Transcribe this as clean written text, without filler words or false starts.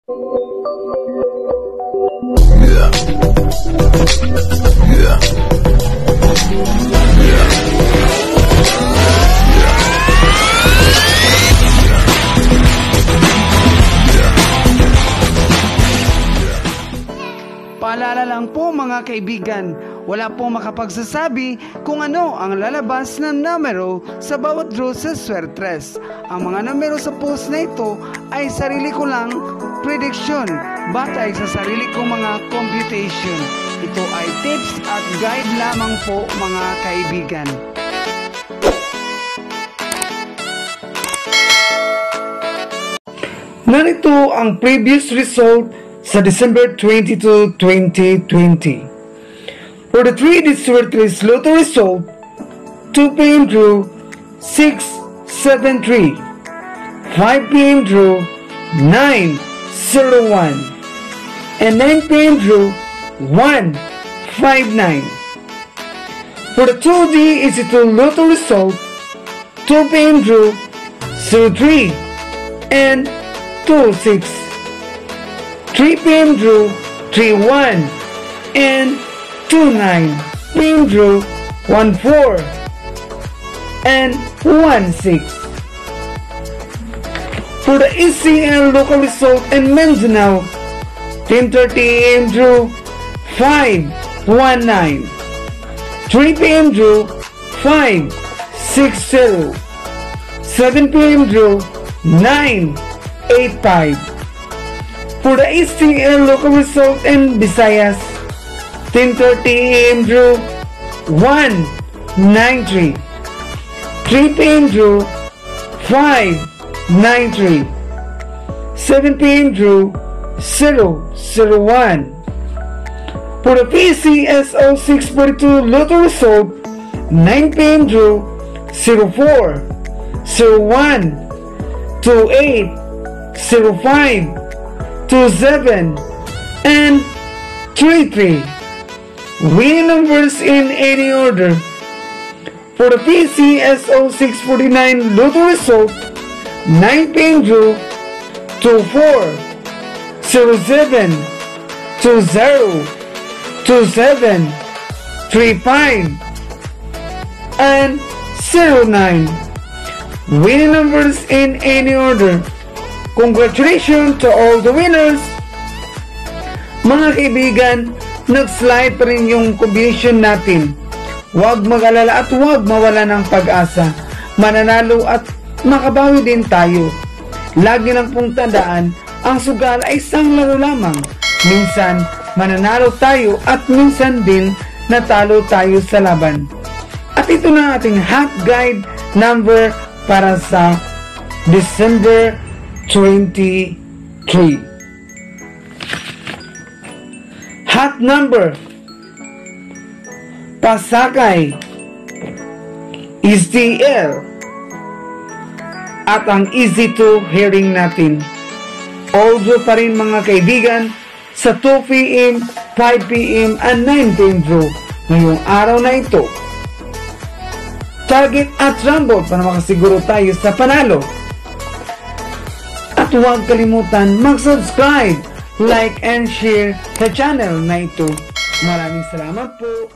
Paalala lang po mga kaibigan, wala pong makapagsasabi kung ano ang lalabas na numero sa bawat draw sa Swertres. Ang mga numero sa post na ito ay sarili ko lang prediction, batay sa sarili kong mga computation. Ito ay tips at guide lamang po mga kaibigan. Narito ang previous result sa December 22, 2020. For the 3-digit Swertres Lotto result, 2 p.m. draw 673, 5 p.m. draw 901, and 9 p.m. draw 159. For the 2D Lotto result, 2 p.m. draw 03 and 26, 3 p.m. draw 31 and 29, p.m. draw 14 and 16. For the ECL local result in Mindanao, 10:30 a.m. draw 519, 3 p.m. draw 560, 7 p.m. draw 985. For the ECL local result in Visayas, 10:30 a.m. draw 193, 3 p.m. draw 593, 7 p.m. draw 001. For the PCSO 642 Lotto result, 9 p.m. draw 04, 01, 28, 05, 27 and 33. Winning numbers in any order. For the PCSO 649 Lotto result, 9 p.m. draw 24, 07, 20, 27, 35 and 09. Winning numbers in any order. Congratulations to all the winners! Mga kaibigan, nag-slide pa rin yung combination natin. Huwag mag-alala at huwag mawala ng pag-asa. Mananalo at makabawi din tayo. Lagi lang pong tandaan, ang sugal ay isang laro lamang. Minsan, mananalo tayo at minsan din natalo tayo sa laban. At ito na ating hot guide number para sa December 23. Hot number, Pasakay, STL, at ang easy to hearing natin. Audio pa rin mga kaibigan sa 2 p.m., 5 p.m. and 9 p.m. draw ngayong araw na ito. Target at rumble para makasiguro tayo sa panalo. At huwag kalimutan mag-subscribe, like and share sa channel na ito. Maraming salamat po.